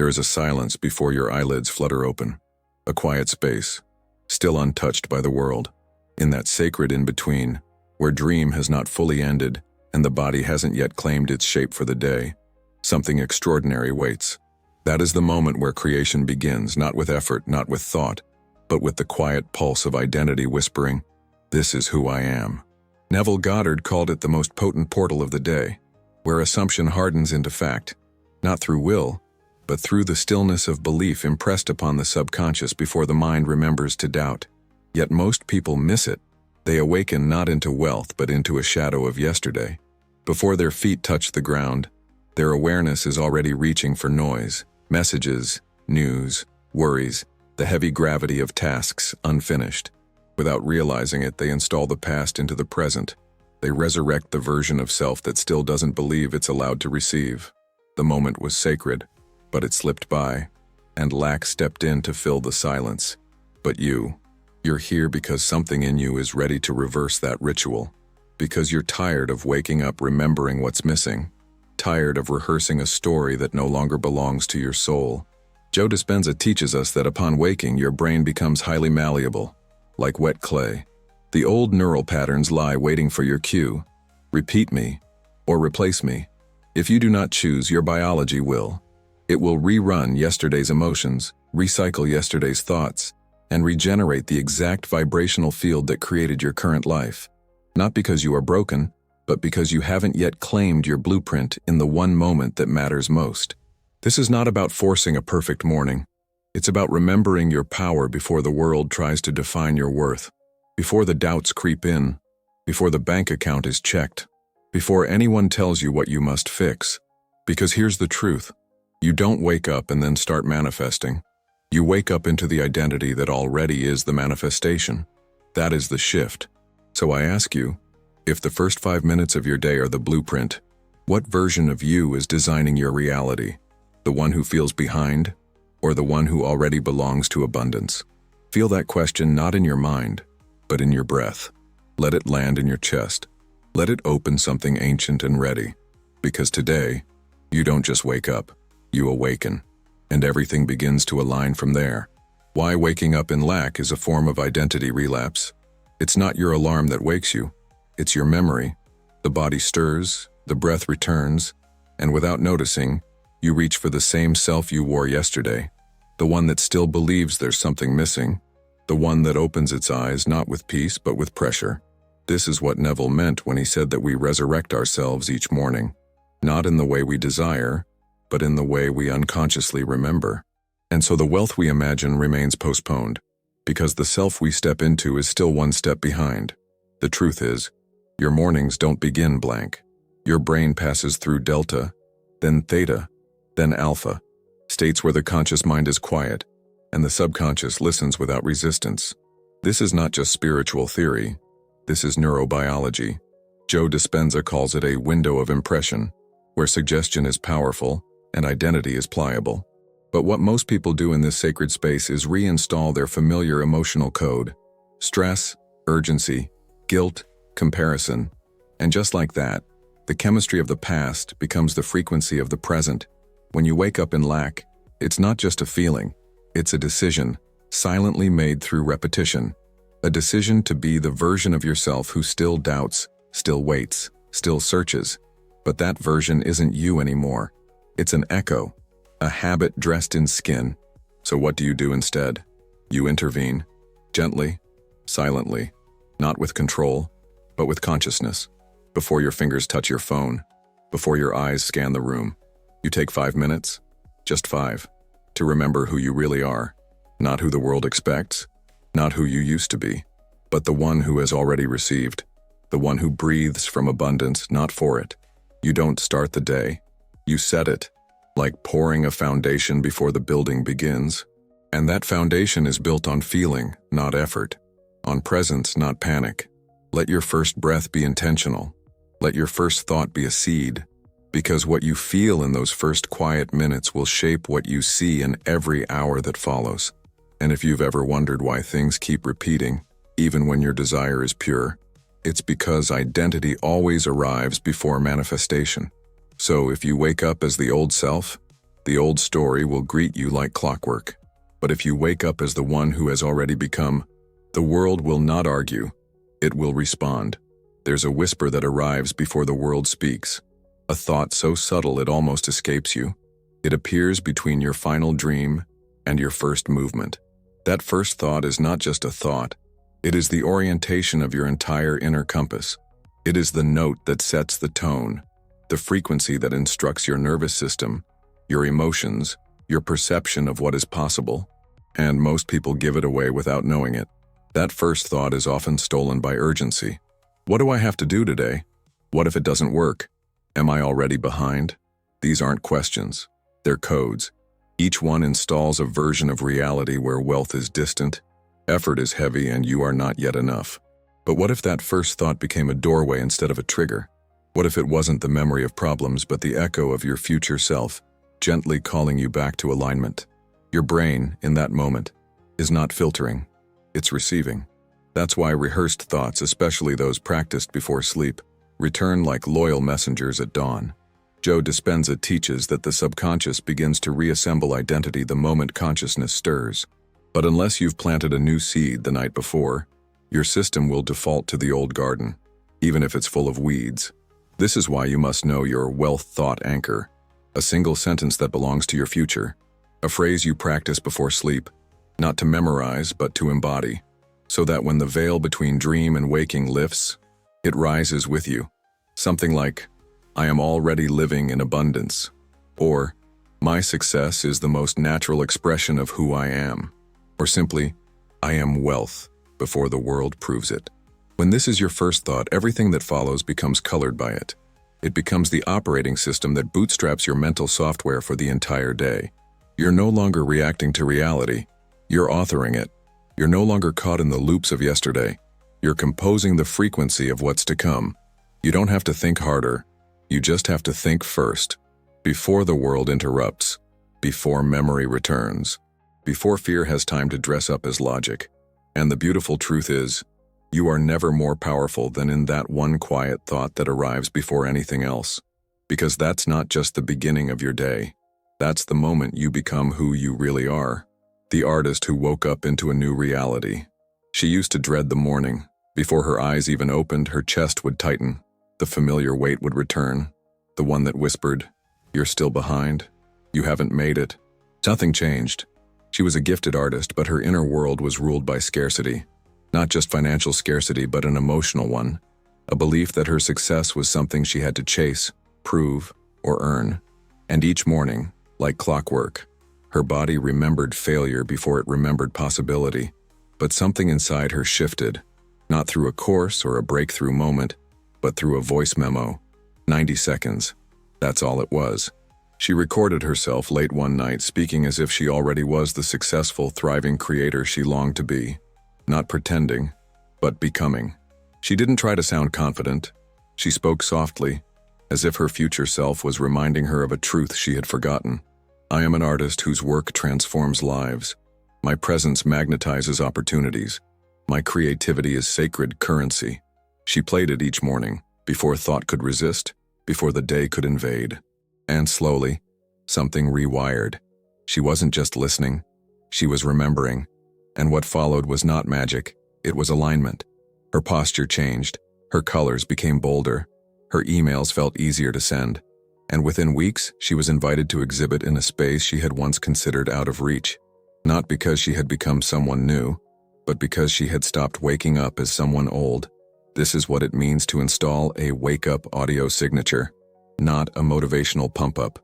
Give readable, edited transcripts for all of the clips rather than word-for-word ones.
There is a silence before your eyelids flutter open, a quiet space, still untouched by the world, in that sacred in-between, where dream has not fully ended and the body hasn't yet claimed its shape for the day. Something extraordinary waits. That is the moment where creation begins, not with effort, not with thought, but with the quiet pulse of identity whispering, "This is who I am." Neville Goddard called it the most potent portal of the day, where assumption hardens into fact, not through will, but through the stillness of belief impressed upon the subconscious before the mind remembers to doubt. Yet most people miss it. They awaken not into wealth but into a shadow of yesterday. Before their feet touch the ground, their awareness is already reaching for noise, messages, news, worries, the heavy gravity of tasks unfinished. Without realizing it, they install the past into the present. They resurrect the version of self that still doesn't believe it's allowed to receive. The moment was sacred, but it slipped by, and lack stepped in to fill the silence. But you're here because something in you is ready to reverse that ritual. Because you're tired of waking up remembering what's missing. Tired of rehearsing a story that no longer belongs to your soul. Joe Dispenza teaches us that upon waking, your brain becomes highly malleable, like wet clay. The old neural patterns lie waiting for your cue. Repeat me, or replace me. If you do not choose, your biology will. It will rerun yesterday's emotions, recycle yesterday's thoughts, and regenerate the exact vibrational field that created your current life. Not because you are broken, but because you haven't yet claimed your blueprint in the one moment that matters most. This is not about forcing a perfect morning. It's about remembering your power before the world tries to define your worth, before the doubts creep in, before the bank account is checked, before anyone tells you what you must fix. Because here's the truth. You don't wake up and then start manifesting. You wake up into the identity that already is the manifestation. That is the shift. So I ask you, if the first 5 minutes of your day are the blueprint, what version of you is designing your reality? The one who feels behind, or the one who already belongs to abundance? Feel that question not in your mind, but in your breath. Let it land in your chest. Let it open something ancient and ready. Because today, you don't just wake up, you awaken, and everything begins to align from there. Why waking up in lack is a form of identity relapse. It's not your alarm that wakes you, it's your memory. The body stirs, the breath returns, and without noticing, you reach for the same self you wore yesterday, the one that still believes there's something missing, the one that opens its eyes not with peace but with pressure. This is what Neville meant when he said that we resurrect ourselves each morning, not in the way we desire, but in the way we unconsciously remember. And so the wealth we imagine remains postponed, because the self we step into is still one step behind. The truth is, your mornings don't begin blank. Your brain passes through delta, then theta, then alpha, states where the conscious mind is quiet, and the subconscious listens without resistance. This is not just spiritual theory, this is neurobiology. Joe Dispenza calls it a window of impression, where suggestion is powerful and identity is pliable. But what most people do in this sacred space is reinstall their familiar emotional code: stress, urgency, guilt, comparison. And just like that, the chemistry of the past becomes the frequency of the present. When you wake up in lack, it's not just a feeling, it's a decision, silently made through repetition. A decision to be the version of yourself who still doubts, still waits, still searches. But that version isn't you anymore. It's an echo, a habit dressed in skin. So what do you do instead? You intervene, gently, silently, not with control, but with consciousness. Before your fingers touch your phone, before your eyes scan the room, you take 5 minutes, just 5, to remember who you really are. Not who the world expects, not who you used to be, but the one who has already received, the one who breathes from abundance, not for it. You don't start the day, you set it, like pouring a foundation before the building begins. And that foundation is built on feeling, not effort, on presence, not panic. Let your first breath be intentional. Let your first thought be a seed, because what you feel in those first quiet minutes will shape what you see in every hour that follows. And if you've ever wondered why things keep repeating, even when your desire is pure, it's because identity always arrives before manifestation. So if you wake up as the old self, The old story will greet you like clockwork. But if you wake up as the one who has already become, the world will not argue. It will respond. There's a whisper that arrives before the world speaks. A thought so subtle it almost escapes you. It appears between your final dream and your first movement. That first thought is not just a thought. It is the orientation of your entire inner compass. It is the note that sets the tone, the frequency that instructs your nervous system, your emotions, your perception of what is possible, and most people give it away without knowing it. That first thought is often stolen by urgency. What do I have to do today? What if it doesn't work? Am I already behind? These aren't questions. They're codes. Each one installs a version of reality where wealth is distant, effort is heavy, and you are not yet enough. But what if that first thought became a doorway instead of a trigger? What if it wasn't the memory of problems but the echo of your future self, gently calling you back to alignment? Your brain, in that moment, is not filtering. It's receiving. That's why rehearsed thoughts, especially those practiced before sleep, return like loyal messengers at dawn. Joe Dispenza teaches that the subconscious begins to reassemble identity the moment consciousness stirs. But unless you've planted a new seed the night before, your system will default to the old garden, even if it's full of weeds. This is why you must know your wealth thought anchor, a single sentence that belongs to your future, a phrase you practice before sleep, not to memorize but to embody, so that when the veil between dream and waking lifts, it rises with you. Something like, I am already living in abundance, or my success is the most natural expression of who I am, or simply, I am wealth before the world proves it. When this is your first thought, everything that follows becomes colored by it. It becomes the operating system that bootstraps your mental software for the entire day. You're no longer reacting to reality, you're authoring it. You're no longer caught in the loops of yesterday. You're composing the frequency of what's to come. You don't have to think harder. You just have to think first. Before the world interrupts. Before memory returns. Before fear has time to dress up as logic. And the beautiful truth is, you are never more powerful than in that one quiet thought that arrives before anything else. Because that's not just the beginning of your day. That's the moment you become who you really are. The artist who woke up into a new reality. She used to dread the morning. Before her eyes even opened, her chest would tighten. The familiar weight would return. The one that whispered, "You're still behind. You haven't made it." Nothing changed. She was a gifted artist, but her inner world was ruled by scarcity. Not just financial scarcity, but an emotional one. A belief that her success was something she had to chase, prove, or earn. And each morning, like clockwork, her body remembered failure before it remembered possibility. But something inside her shifted, not through a course or a breakthrough moment, but through a voice memo. 90 seconds. That's all it was. She recorded herself late one night, speaking as if she already was the successful, thriving creator she longed to be. Not pretending, but becoming. She didn't try to sound confident. She spoke softly, as if her future self was reminding her of a truth she had forgotten. I am an artist whose work transforms lives. My presence magnetizes opportunities. My creativity is sacred currency. She played it each morning, before thought could resist, before the day could invade. And slowly, something rewired. She wasn't just listening, she was remembering. And what followed was not magic, it was alignment. Her posture changed, her colors became bolder, her emails felt easier to send. And within weeks, she was invited to exhibit in a space she had once considered out of reach. Not because she had become someone new, but because she had stopped waking up as someone old. This is what it means to install a wake-up audio signature. Not a motivational pump-up.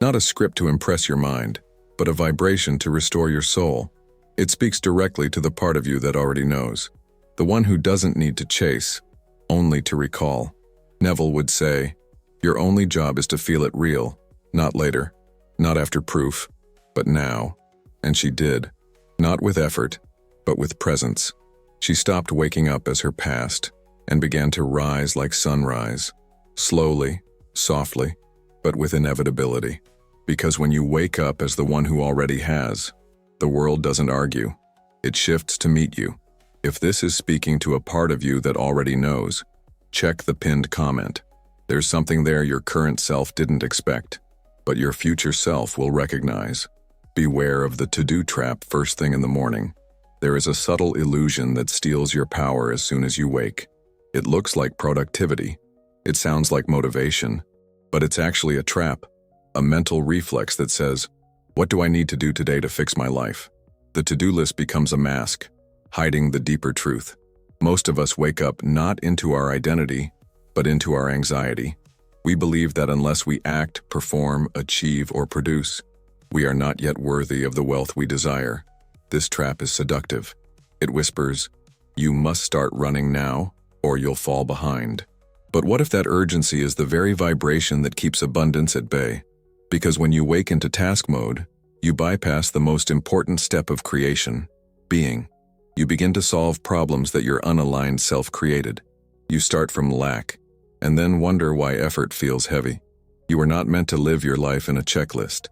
Not a script to impress your mind, but a vibration to restore your soul. It speaks directly to the part of you that already knows. The one who doesn't need to chase, only to recall. Neville would say, your only job is to feel it real, not later, not after proof, but now. And she did. Not with effort, but with presence. She stopped waking up as her past, and began to rise like sunrise. Slowly, softly, but with inevitability. Because when you wake up as the one who already has, the world doesn't argue. It shifts to meet you. If this is speaking to a part of you that already knows, check the pinned comment. There's something there your current self didn't expect. but your future self will recognize. Beware of the to-do trap first thing in the morning. There is a subtle illusion that steals your power as soon as you wake. It looks like productivity. It sounds like motivation, but it's actually a trap, a mental reflex that says, "What do I need to do today to fix my life?" The to-do list becomes a mask, hiding the deeper truth. Most of us wake up not into our identity, but into our anxiety. We believe that unless we act, perform, achieve, or produce, we are not yet worthy of the wealth we desire. This trap is seductive. It whispers, "You must start running now, or you'll fall behind." But what if that urgency is the very vibration that keeps abundance at bay? Because when you wake into task mode, you bypass the most important step of creation, being. You begin to solve problems that your unaligned self created. You start from lack, and then wonder why effort feels heavy. You are not meant to live your life in a checklist.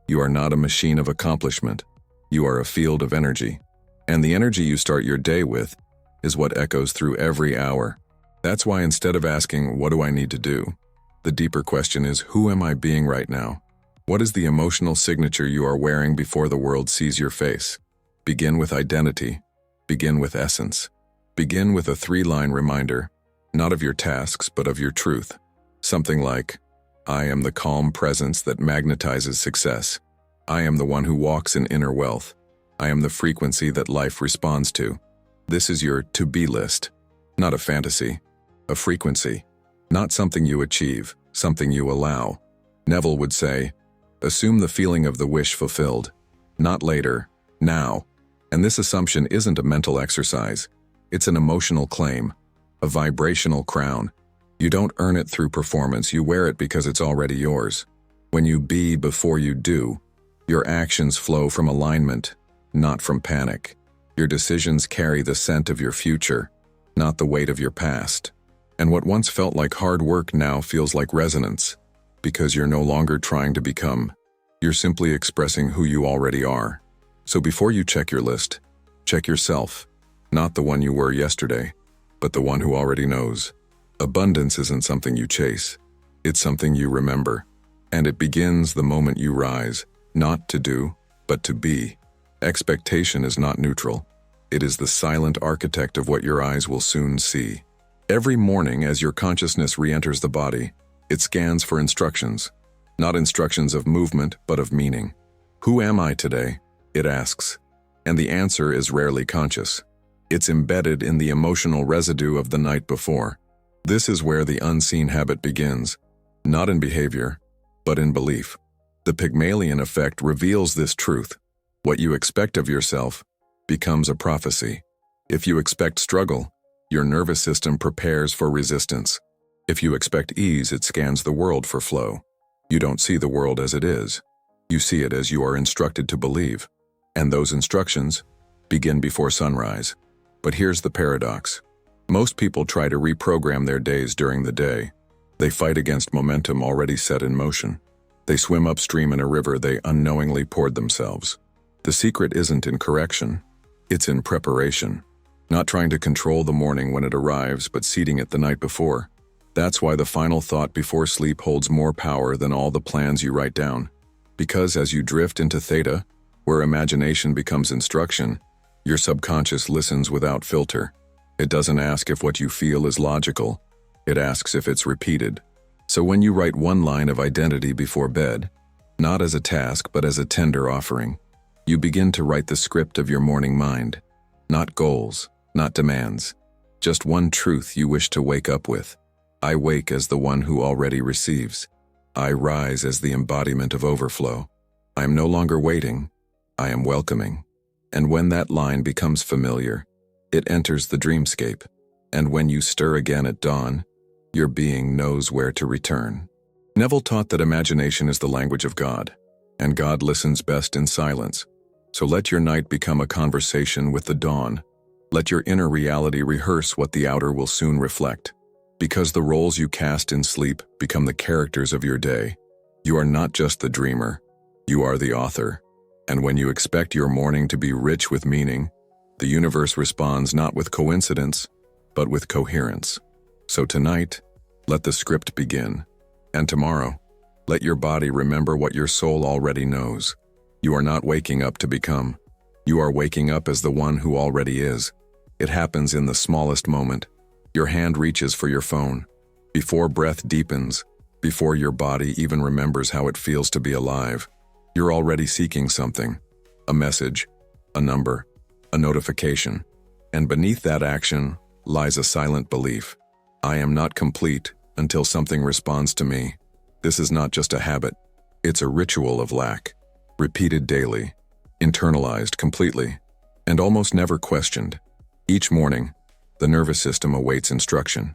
You are not a machine of accomplishment. You are a field of energy. And the energy you start your day with is what echoes through every hour. That's why instead of asking, "What do I need to do?" the deeper question is, "Who am I being right now?" What is the emotional signature you are wearing before the world sees your face? Begin with identity. Begin with essence. Begin with a 3-line reminder, not of your tasks, but of your truth. Something like, "I am the calm presence that magnetizes success. I am the one who walks in inner wealth. I am the frequency that life responds to." This is your to-be list, not a fantasy, a frequency, not something you achieve, something you allow. Neville would say, "Assume the feeling of the wish fulfilled, not later, now." And this assumption isn't a mental exercise. It's an emotional claim, a vibrational crown. You don't earn it through performance, you wear it because it's already yours. When you be before you do, your actions flow from alignment, not from panic. Your decisions carry the scent of your future, not the weight of your past. And what once felt like hard work now feels like resonance, because you're no longer trying to become. You're simply expressing who you already are. So before you check your list, check yourself, not the one you were yesterday, but the one who already knows. Abundance isn't something you chase. It's something you remember. And it begins the moment you rise, not to do, but to be. Expectation is not neutral. It is the silent architect of what your eyes will soon see. Every morning as your consciousness re-enters the body, it scans for instructions. Not instructions of movement, but of meaning. Who am I today? It asks. And the answer is rarely conscious. It's embedded in the emotional residue of the night before. This is where the unseen habit begins, not in behavior, but in belief. The Pygmalion effect reveals this truth. What you expect of yourself becomes a prophecy. If you expect struggle, your nervous system prepares for resistance. If you expect ease, it scans the world for flow. You don't see the world as it is. You see it as you are instructed to believe. And those instructions begin before sunrise. But here's the paradox. Most people try to reprogram their days during the day. They fight against momentum already set in motion. They swim upstream in a river they unknowingly poured themselves. The secret isn't in correction. It's in preparation. Not trying to control the morning when it arrives, but seeding it the night before. That's why the final thought before sleep holds more power than all the plans you write down. Because as you drift into theta, where imagination becomes instruction, your subconscious listens without filter. It doesn't ask if what you feel is logical. It asks if it's repeated. So when you write one line of identity before bed, not as a task but as a tender offering, you begin to write the script of your morning mind. Not goals, not demands. Just one truth you wish to wake up with. I wake as the one who already receives. I rise as the embodiment of overflow. I am no longer waiting. I am welcoming. And when that line becomes familiar, it enters the dreamscape. And when you stir again at dawn, your being knows where to return. Neville taught that imagination is the language of God, and God listens best in silence. So let your night become a conversation with the dawn. Let your inner reality rehearse what the outer will soon reflect. Because the roles you cast in sleep become the characters of your day. You are not just the dreamer, you are the author. And when you expect your morning to be rich with meaning, the universe responds not with coincidence, but with coherence. So tonight, let the script begin. And tomorrow, Let your body remember what your soul already knows. You are not waking up to become. You are waking up as the one who already is. It happens in the smallest moment. Your hand reaches for your phone. Before breath deepens, before your body even remembers how it feels to be alive, you're already seeking something. A message, a number, a notification. And beneath that action lies a silent belief. I am not complete until something responds to me. This is not just a habit. It's a ritual of lack, repeated daily, internalized completely, and almost never questioned. Each morning, the nervous system awaits instruction,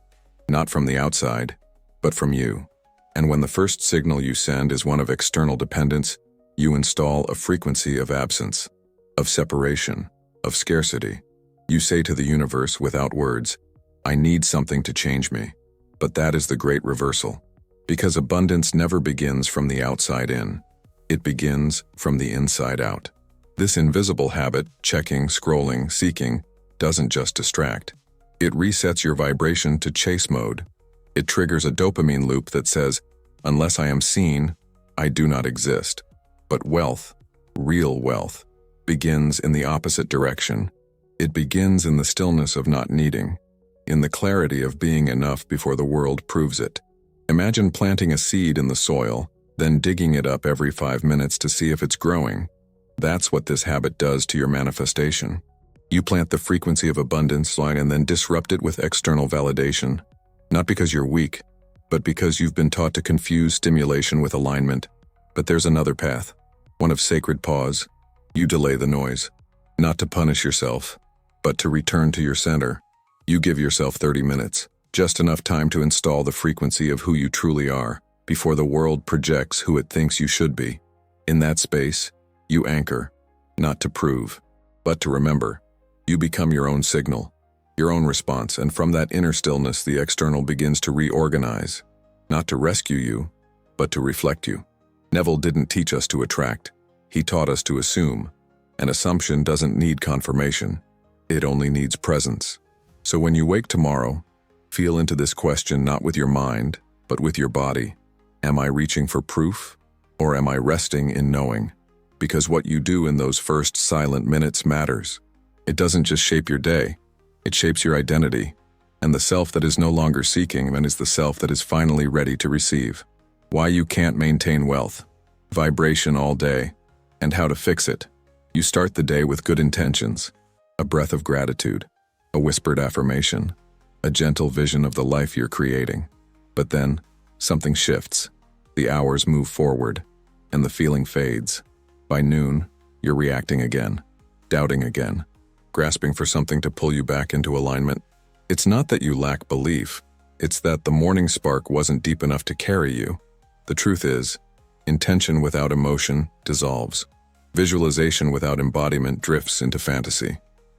not from the outside, but from you. And when the first signal you send is one of external dependence, you install a frequency of absence, of separation, of scarcity. You say to the universe without words, I need something to change me. But that is the great reversal. Because abundance never begins from the outside in. It begins from the inside out. This invisible habit, checking, scrolling, seeking, doesn't just distract. It resets your vibration to chase mode. It triggers a dopamine loop that says, unless I am seen, I do not exist. But wealth, real wealth, begins in the opposite direction. It begins in the stillness of not needing, in the clarity of being enough before the world proves it. Imagine planting a seed in the soil, then digging it up every 5 minutes to see if it's growing. That's what this habit does to your manifestation. You plant the frequency of abundance and then disrupt it with external validation. Not because you're weak, but because you've been taught to confuse stimulation with alignment. But there's another path, one of sacred pause. You delay the noise, not to punish yourself, but to return to your center. You give yourself 30 minutes, just enough time to install the frequency of who you truly are, before the world projects who it thinks you should be. In that space, you anchor, not to prove, but to remember. You become your own signal, your own response, and from that inner stillness the external begins to reorganize, not to rescue you, but to reflect you. Neville didn't teach us to attract, he taught us to assume. An assumption doesn't need confirmation, it only needs presence. So when you wake tomorrow, feel into this question not with your mind, but with your body. Am I reaching for proof, or am I resting in knowing? Because what you do in those first silent minutes matters. It doesn't just shape your day, it shapes your identity, and the self that is no longer seeking is the self that is finally ready to receive. Why you can't maintain wealth, vibration all day, and how to fix it. You start the day with good intentions, a breath of gratitude, a whispered affirmation, a gentle vision of the life you're creating. But then, something shifts. The hours move forward, and the feeling fades. By noon, you're reacting again, doubting again, grasping for something to pull you back into alignment. It's not that you lack belief, it's that the morning spark wasn't deep enough to carry you. The truth is, intention without emotion dissolves. Visualization without embodiment drifts into fantasy.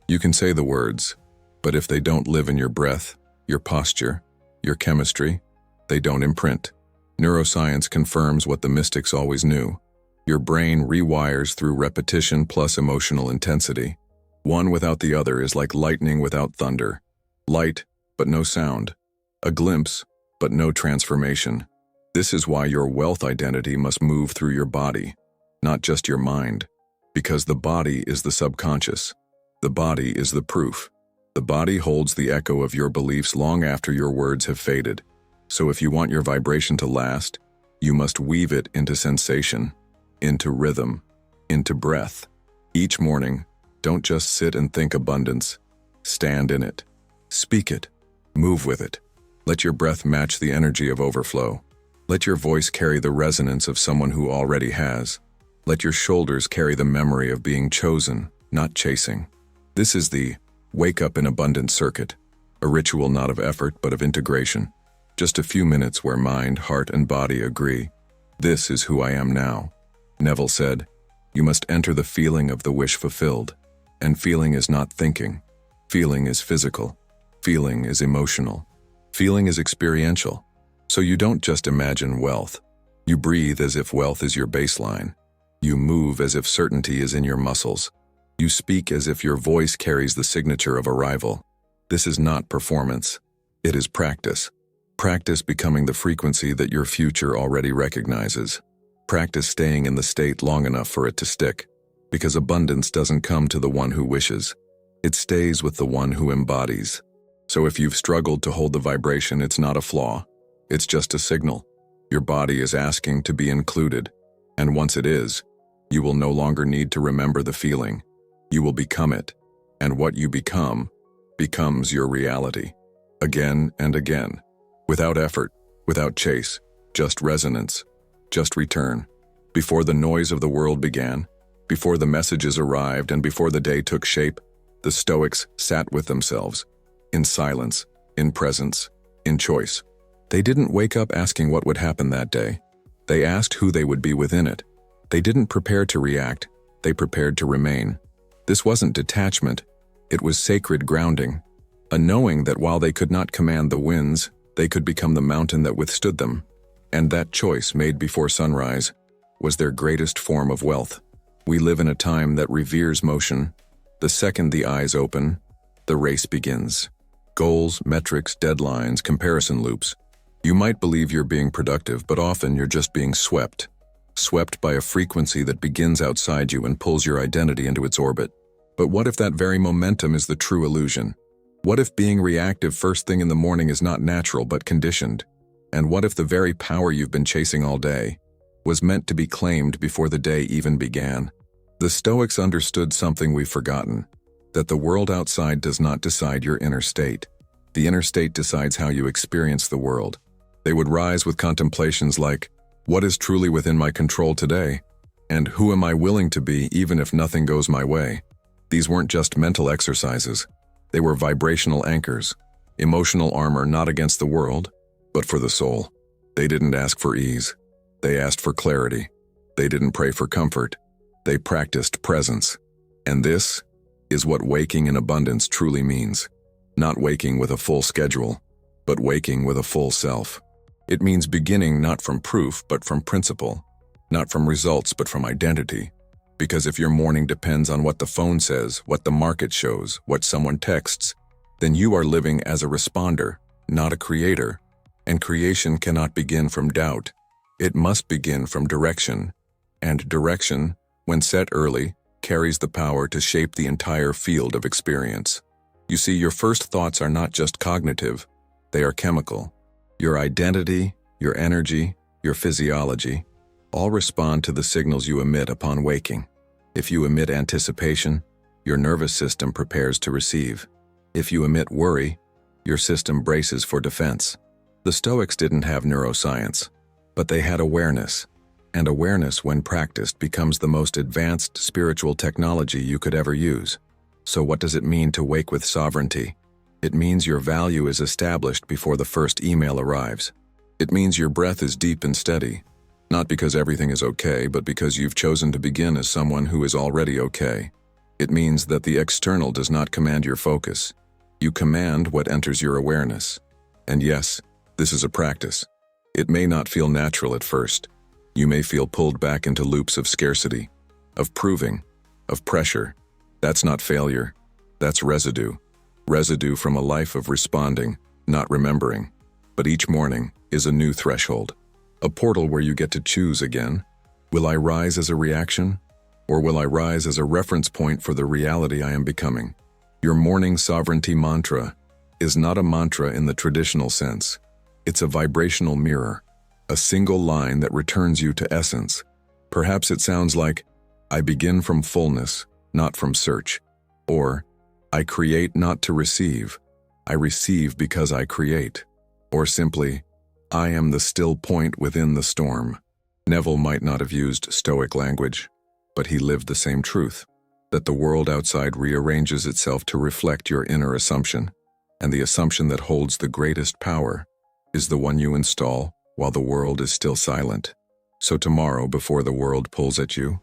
You can say the words, but if they don't live in your breath, your posture, your chemistry, they don't imprint. Neuroscience confirms what the mystics always knew. Your brain rewires through repetition plus emotional intensity. One without the other is like lightning without thunder. Light, but no sound. A glimpse, but no transformation. This is why your wealth identity must move through your body, not just your mind. Because the body is the subconscious. The body is the proof. The body holds the echo of your beliefs long after your words have faded. So if you want your vibration to last, you must weave it into sensation, into rhythm, into breath. Each morning, don't just sit and think abundance. Stand in it. Speak it. Move with it. Let your breath match the energy of overflow. Let your voice carry the resonance of someone who already has. Let your shoulders carry the memory of being chosen, not chasing. This is the Wake Up in Abundance circuit, a ritual not of effort but of integration. Just a few minutes where mind, heart, and body agree. This is who I am now. Neville said, you must enter the feeling of the wish fulfilled. And feeling is not thinking. Feeling is physical. Feeling is emotional. Feeling is experiential. So you don't just imagine wealth. You breathe as if wealth is your baseline. You move as if certainty is in your muscles. You speak as if your voice carries the signature of arrival. This is not performance. It is practice. Practice becoming the frequency that your future already recognizes. Practice staying in the state long enough for it to stick, because abundance doesn't come to the one who wishes. It stays with the one who embodies. So if you've struggled to hold the vibration, it's not a flaw. It's just a signal. Your body is asking to be included, and once it is, you will no longer need to remember the feeling. You will become it, and what you become becomes your reality. Again and again, without effort, without chase, just resonance, just return. Before the noise of the world began, before the messages arrived, and before the day took shape, the Stoics sat with themselves, in silence, in presence, in choice. They didn't wake up asking what would happen that day. They asked who they would be within it. They didn't prepare to react, they prepared to remain. This wasn't detachment, it was sacred grounding, a knowing that while they could not command the winds, they could become the mountain that withstood them. And that choice, made before sunrise, was their greatest form of wealth. We live in a time that reveres motion. The second the eyes open, the race begins. Goals, metrics, deadlines, comparison loops. You might believe you're being productive, but often you're just being swept. Swept by a frequency that begins outside you and pulls your identity into its orbit. But what if that very momentum is the true illusion? What if being reactive first thing in the morning is not natural but conditioned? And what if the very power you've been chasing all day was meant to be claimed before the day even began? The Stoics understood something we've forgotten, that the world outside does not decide your inner state. The inner state decides how you experience the world. They would rise with contemplations like, what is truly within my control today? And who am I willing to be even if nothing goes my way? These weren't just mental exercises. They were vibrational anchors, emotional armor not against the world, but for the soul. They didn't ask for ease. They asked for clarity. They didn't pray for comfort. They practiced presence. And this is what waking in abundance truly means. Not waking with a full schedule, but waking with a full self. It means beginning not from proof, but from principle. Not from results, but from identity. Because if your morning depends on what the phone says, what the market shows, what someone texts, then you are living as a responder, not a creator. And creation cannot begin from doubt. It must begin from direction. And direction, when set early, carries the power to shape the entire field of experience. You see, your first thoughts are not just cognitive, they are chemical. Your identity, your energy, your physiology, all respond to the signals you emit upon waking. If you emit anticipation, your nervous system prepares to receive. If you emit worry, your system braces for defense. The Stoics didn't have neuroscience, but they had awareness. And awareness, when practiced, becomes the most advanced spiritual technology you could ever use. So what does it mean to wake with sovereignty? It means your value is established before the first email arrives. It means your breath is deep and steady, not because everything is okay, but because you've chosen to begin as someone who is already okay. It means that the external does not command your focus. You command what enters your awareness. And yes, this is a practice. It may not feel natural at first. You may feel pulled back into loops of scarcity, of proving, of pressure. That's not failure. That's residue. Residue from a life of responding, not remembering. But each morning is a new threshold, a portal where you get to choose again. Will I rise as a reaction, or will I rise as a reference point for the reality I am becoming? Your morning sovereignty mantra is not a mantra in the traditional sense. It's a vibrational mirror, a single line that returns you to essence. Perhaps it sounds like, I begin from fullness, not from search. Or, I create not to receive, I receive because I create. Or simply, I am the still point within the storm. Neville might not have used Stoic language, but he lived the same truth, that the world outside rearranges itself to reflect your inner assumption, and the assumption that holds the greatest power is the one you install while the world is still silent. So tomorrow, before the world pulls at you,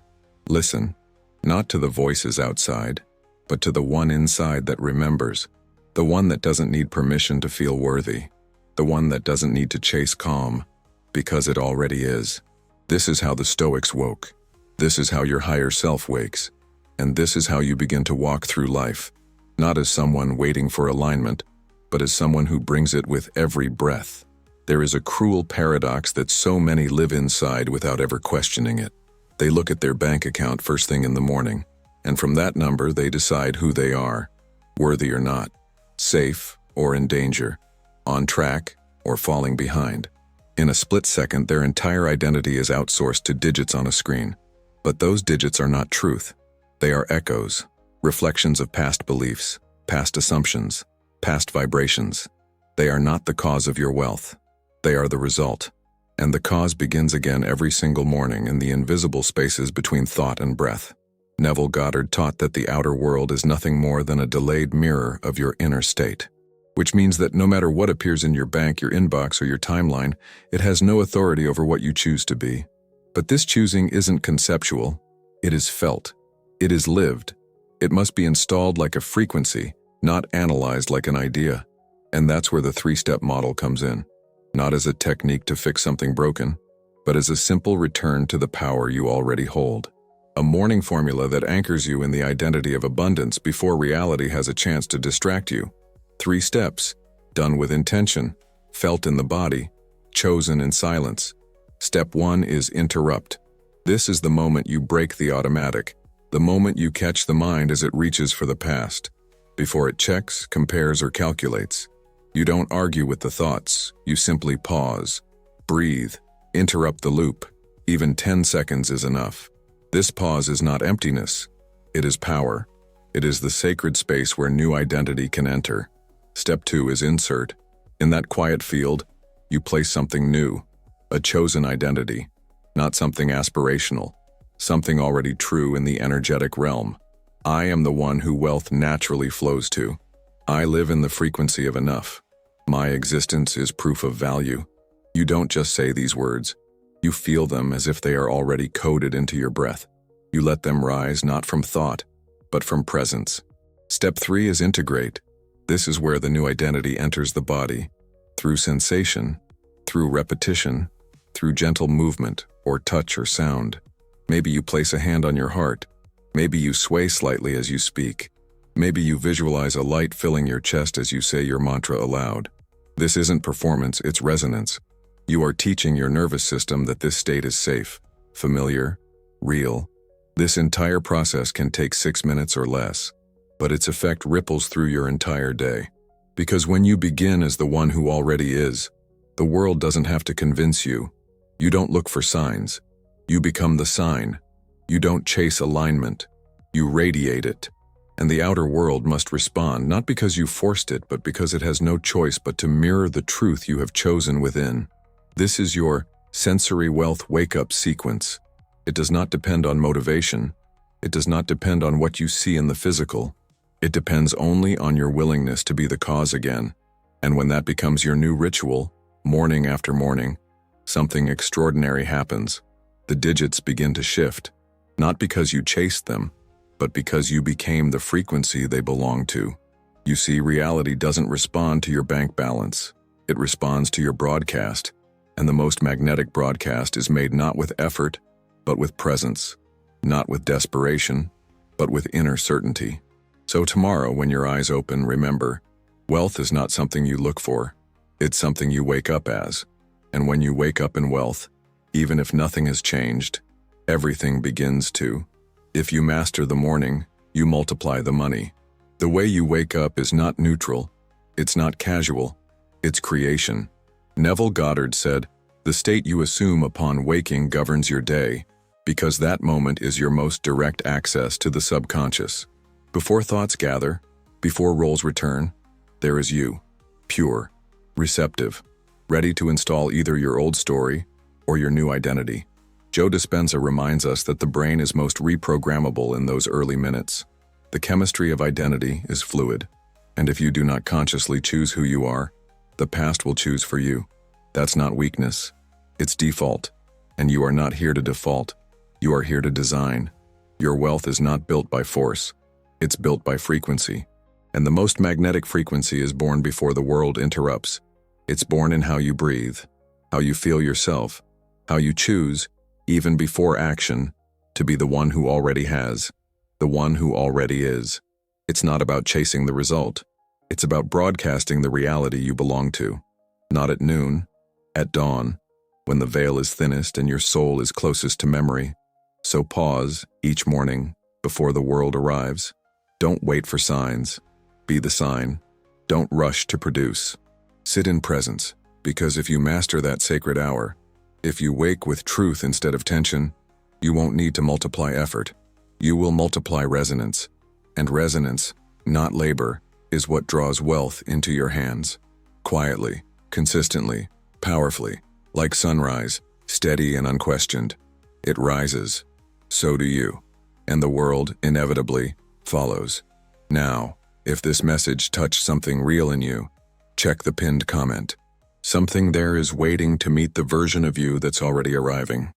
listen, not to the voices outside, but to the one inside that remembers, the one that doesn't need permission to feel worthy, the one that doesn't need to chase calm, because it already is. This is how the Stoics woke. This is how your higher self wakes. And this is how you begin to walk through life, not as someone waiting for alignment, but as someone who brings it with every breath. There is a cruel paradox that so many live inside without ever questioning it. They look at their bank account first thing in the morning, and from that number they decide who they are, worthy or not, safe or in danger, on track or falling behind. In a split second, their entire identity is outsourced to digits on a screen. But those digits are not truth. They are echoes, reflections of past beliefs, past assumptions, past vibrations. They are not the cause of your wealth. They are the result. And the cause begins again every single morning in the invisible spaces between thought and breath. Neville Goddard taught that the outer world is nothing more than a delayed mirror of your inner state, which means that no matter what appears in your bank, your inbox, or your timeline, it has no authority over what you choose to be. But this choosing isn't conceptual. It is felt. It is lived. It must be installed like a frequency, not analyzed like an idea. And that's where the 3-step model comes in. Not as a technique to fix something broken, but as a simple return to the power you already hold. A morning formula that anchors you in the identity of abundance before reality has a chance to distract you. 3 steps, done with intention, felt in the body, chosen in silence. Step 1 is interrupt. This is the moment you break the automatic, the moment you catch the mind as it reaches for the past. Before it checks, compares, or calculates. You don't argue with the thoughts, you simply pause, breathe, interrupt the loop. Even 10 seconds is enough. This pause is not emptiness, it is power. It is the sacred space where new identity can enter. Step 2 is insert. In that quiet field, you place something new, a chosen identity, not something aspirational, something already true in the energetic realm. I am the one who wealth naturally flows to. I live in the frequency of enough. My existence is proof of value. You don't just say these words. You feel them as if they are already coded into your breath. You let them rise not from thought, but from presence. Step 3 is integrate. This is where the new identity enters the body, through sensation, through repetition, through gentle movement or touch or sound. Maybe you place a hand on your heart. Maybe you sway slightly as you speak. Maybe you visualize a light filling your chest as you say your mantra aloud. This isn't performance, it's resonance. You are teaching your nervous system that this state is safe, familiar, real. This entire process can take 6 minutes or less, but its effect ripples through your entire day. Because when you begin as the one who already is, the world doesn't have to convince you. You don't look for signs. You become the sign. You don't chase alignment. You radiate it. And the outer world must respond, not because you forced it, but because it has no choice but to mirror the truth you have chosen within. This is your sensory wealth wake-up sequence. It does not depend on motivation. It does not depend on what you see in the physical. It depends only on your willingness to be the cause again. And when that becomes your new ritual, morning after morning, something extraordinary happens. The digits begin to shift, not because you chased them, but because you became the frequency they belong to. You see, reality doesn't respond to your bank balance. It responds to your broadcast. And the most magnetic broadcast is made not with effort, but with presence. Not with desperation, but with inner certainty. So tomorrow, when your eyes open, remember, wealth is not something you look for. It's something you wake up as. And when you wake up in wealth, even if nothing has changed, everything begins to. If you master the morning, you multiply the money. The way you wake up is not neutral. It's not casual. It's creation. Neville Goddard said, "The state you assume upon waking governs your day, because that moment is your most direct access to the subconscious. Before thoughts gather, before roles return, there is you, pure, receptive, ready to install either your old story or your new identity." Joe Dispenza reminds us that the brain is most reprogrammable in those early minutes. The chemistry of identity is fluid, and if you do not consciously choose who you are, the past will choose for you. That's not weakness, it's default, and you are not here to default, you are here to design. Your wealth is not built by force, it's built by frequency, and the most magnetic frequency is born before the world interrupts. It's born in how you breathe, how you feel yourself, how you choose, even before action, to be the one who already has, the one who already is. It's not about chasing the result. It's about broadcasting the reality you belong to. Not at noon, At dawn, when the veil is thinnest and your soul is closest to memory, so pause each morning before the world arrives. Don't wait for signs. Be the sign. Don't rush to produce. Sit in presence, because if you master that sacred hour, if you wake with truth instead of tension, you won't need to multiply effort. You will multiply resonance. And resonance, not labor, is what draws wealth into your hands. Quietly, consistently, powerfully, like sunrise, steady and unquestioned. It rises. So do you. And the world, inevitably, follows. Now, if this message touched something real in you, check the pinned comment. Something there is waiting to meet the version of you that's already arriving.